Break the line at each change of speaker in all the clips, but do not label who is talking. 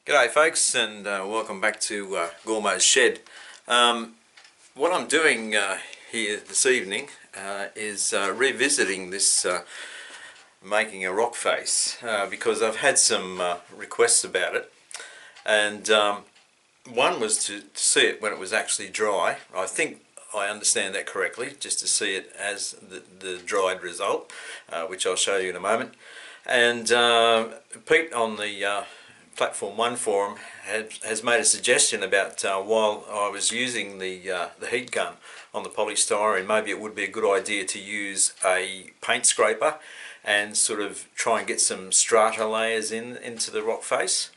G'day folks, and welcome back to Gormo's Shed. What I'm doing here this evening is revisiting this making a rock face because I've had some requests about it, and one was to see it when it was actually dry. I think I understand that correctly, just to see it as the dried result, which I'll show you in a moment. And Pete on the Platform 1 forum has made a suggestion about while I was using the heat gun on the polystyrene, maybe it would be a good idea to use a paint scraper and sort of try and get some strata layers into the rock face.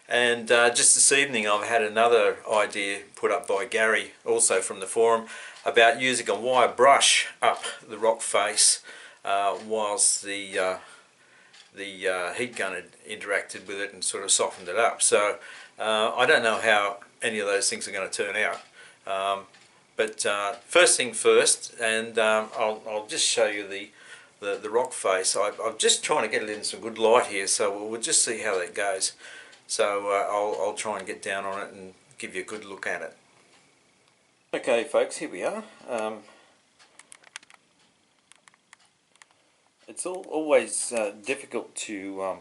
And just this evening I've had another idea put up by Gary, also from the forum, about using a wire brush up the rock face whilst the heat gun had interacted with it and sort of softened it up. So I don't know how any of those things are going to turn out. But first thing first, and I'll just show you the rock face. I'm just trying to get it in some good light here, so we'll just see how that goes. So I'll try and get down on it and give you a good look at it. Okay folks, here we are. It's always difficult to,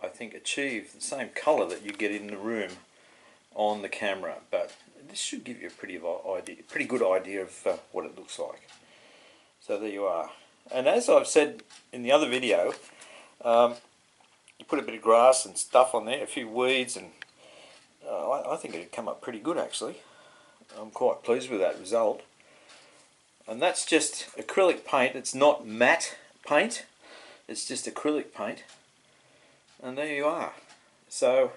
I think, achieve the same colour that you get in the room on the camera, but this should give you a pretty good idea of what it looks like. So there you are. And as I've said in the other video, you put a bit of grass and stuff on there, a few weeds, and I think it'd come up pretty good actually. I'm quite pleased with that result. And that's just acrylic paint. It's not matte paint, it's just acrylic paint, and there you are. So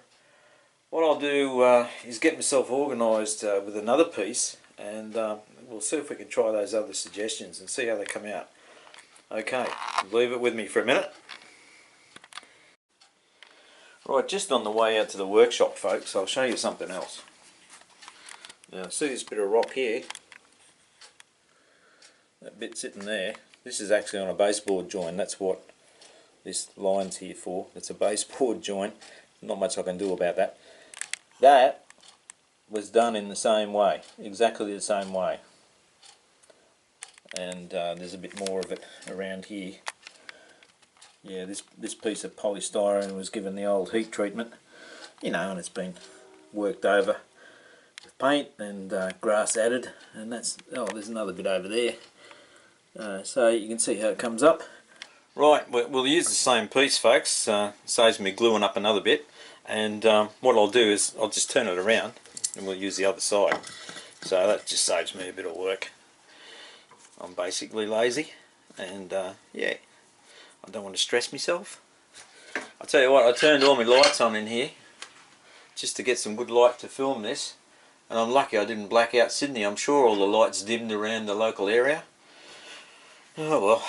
what I'll do is get myself organised with another piece, and we'll see if we can try those other suggestions and see how they come out. Okay, leave it with me for a minute. Right, just on the way out to the workshop folks, I'll show you something else. Now see this bit of rock here? That bit sitting there, this is actually on a baseboard joint. That's what this line's here for. It's a baseboard joint. Not much I can do about that. That was done in the same way, exactly the same way. And there's a bit more of it around here. Yeah, this piece of polystyrene was given the old heat treatment, you know, and it's been worked over with paint and grass added. And that's, oh, there's another bit over there. So you can see how it comes up. Right, we'll use the same piece folks, saves me gluing up another bit, and what I'll do is I'll just turn it around and we'll use the other side. So that just saves me a bit of work. I'm basically lazy, and yeah, I don't want to stress myself. I'll tell you what, I turned all my lights on in here just to get some good light to film this, and I'm lucky I didn't black out Sydney. I'm sure all the lights dimmed around the local area. Oh well,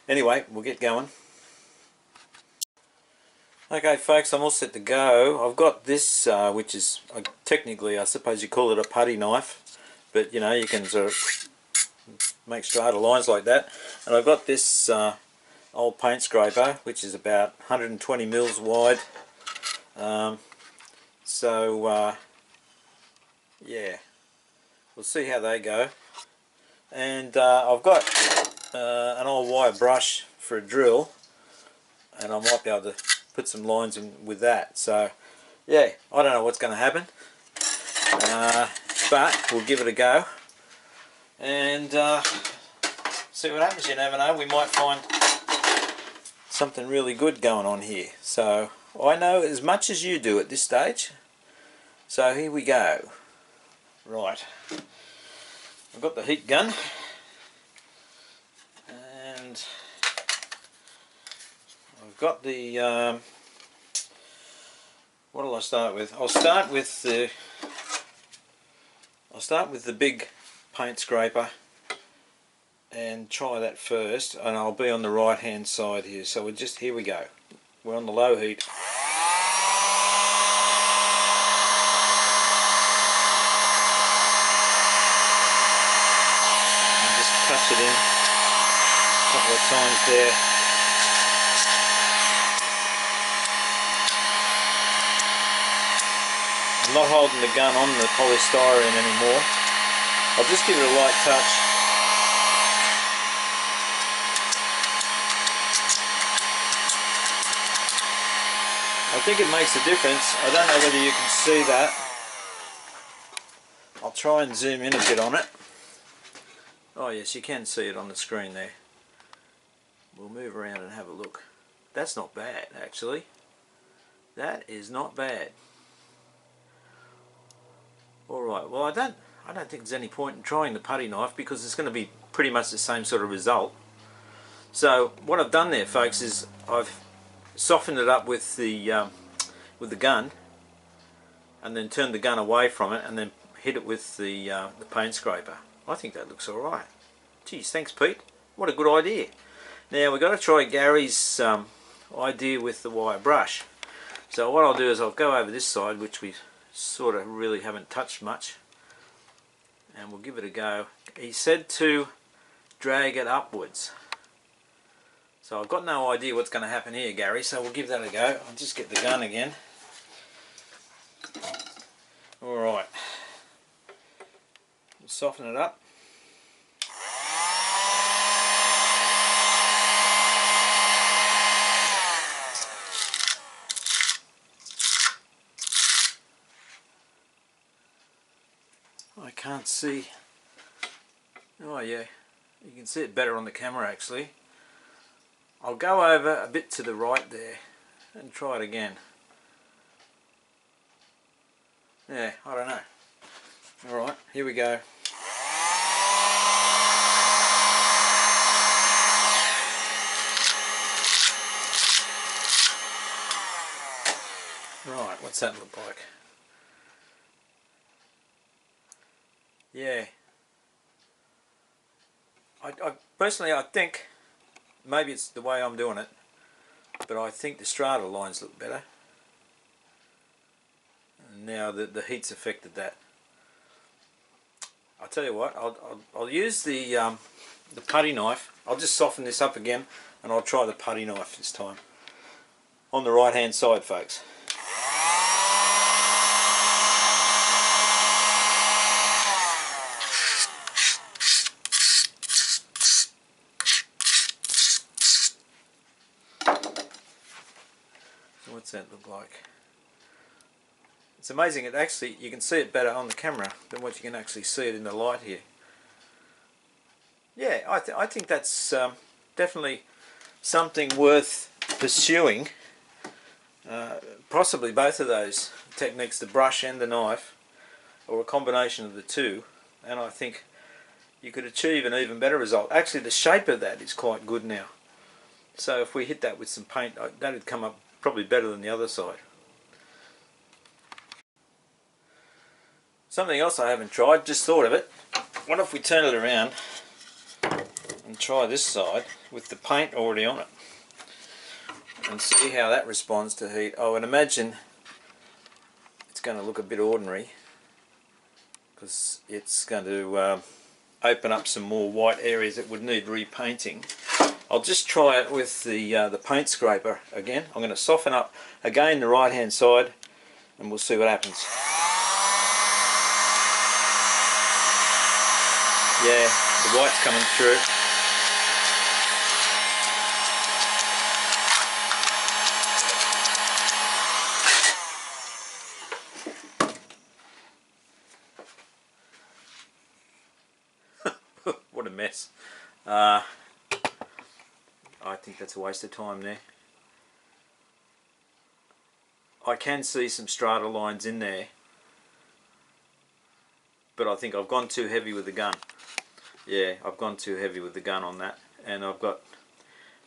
anyway, we'll get going. Okay folks, I'm all set to go. I've got this, which is, technically I suppose you call it a putty knife, but you know, you can sort of make straighter lines like that. And I've got this old paint scraper, which is about 120 mils wide. Yeah, we'll see how they go. And I've got an old wire brush for a drill, and I might be able to put some lines in with that. So yeah, I don't know what's going to happen, but we'll give it a go and see what happens. You never know, we might find something really good going on here. So I know as much as you do at this stage. So here we go. Right, I've got the heat gun, and I've got the what will I start with? I'll start with the big paint scraper and try that first, and I'll be on the right hand side here. So here we go. We're on the low heat. And just touch it in a couple of times there. I'm not holding the gun on the polystyrene anymore. I'll just give it a light touch. I think it makes a difference. I don't know whether you can see that. I'll try and zoom in a bit on it. Oh yes, you can see it on the screen there. We'll move around and have a look. That's not bad, actually. That is not bad. Alright, well I don't think there's any point in trying the putty knife because it's going to be pretty much the same sort of result. So what I've done there, folks, is I've softened it up with the gun, and then turned the gun away from it, and then hit it with the paint scraper. I think that looks alright. Geez, thanks Pete. What a good idea. Now we've got to try Gary's idea with the wire brush. So what I'll do is I'll go over this side, which we sort of really haven't touched much, and we'll give it a go. He said to drag it upwards. So I've got no idea what's going to happen here, Gary, so we'll give that a go. I'll just get the gun again. Alright. We'll soften it up. I can't see. Oh yeah, you can see it better on the camera actually. I'll go over a bit to the right there and try it again. Yeah, I don't know. Alright, here we go. Right, what's that look like? Yeah. I personally, I think, maybe it's the way I'm doing it, but I think the strata lines look better. And now the heat's affected that. I'll tell you what, I'll use the putty knife. I'll just soften this up again, and I'll try the putty knife this time. On the right hand side, folks. What's that look like? It's amazing, it actually, you can see it better on the camera than what you can actually see it in the light here. Yeah, I think that's definitely something worth pursuing. Possibly both of those techniques, the brush and the knife, or a combination of the two, and I think you could achieve an even better result. Actually, the shape of that is quite good now. So if we hit that with some paint, that would come up probably better than the other side. Something else I haven't tried, just thought of it. What if we turn it around and try this side with the paint already on it and see how that responds to heat. I would imagine it's going to look a bit ordinary because it's going to open up some more white areas that would need repainting. I'll just try it with the paint scraper again. I'm going to soften up again the right hand side and we'll see what happens. Yeah, the white's coming through. What a mess. I think that's a waste of time there. I can see some strata lines in there, but I think I've gone too heavy with the gun. Yeah, I've gone too heavy with the gun on that, and I've got,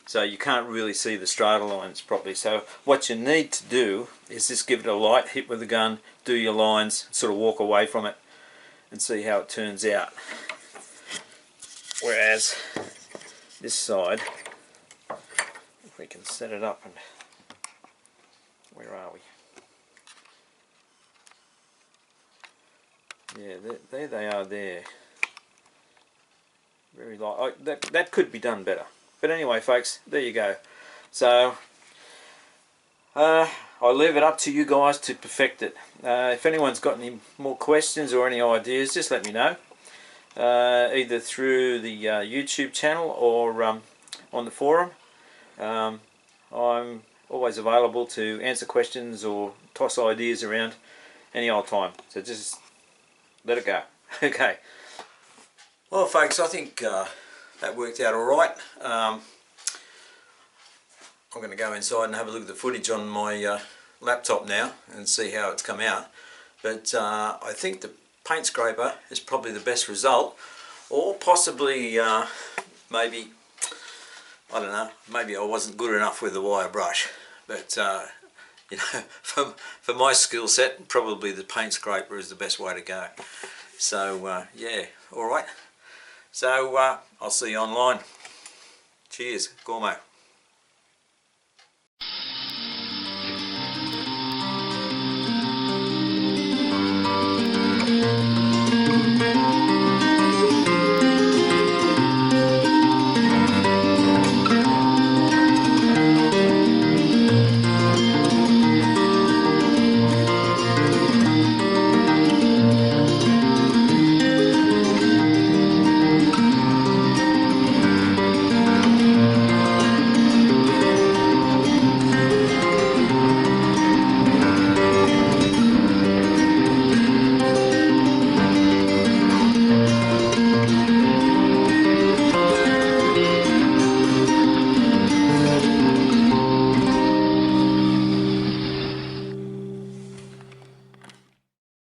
so you can't really see the strata lines properly. So what you need to do is just give it a light hit with the gun, do your lines, sort of walk away from it and see how it turns out. Whereas this side, if we can set it up, and where are we? Yeah, there they are there. Very light. That could be done better. But anyway, folks, there you go. So I'll leave it up to you guys to perfect it. If anyone's got any more questions or any ideas, just let me know. Either through the YouTube channel or on the forum. I'm always available to answer questions or toss ideas around any old time. So just let it go. Okay. Well, folks, I think that worked out alright. I'm going to go inside and have a look at the footage on my laptop now and see how it's come out. But I think the paint scraper is probably the best result, or possibly maybe, I don't know, maybe I wasn't good enough with the wire brush. But you know, for my skill set, probably the paint scraper is the best way to go. So yeah, alright. So I'll see you online. Cheers, Gormo.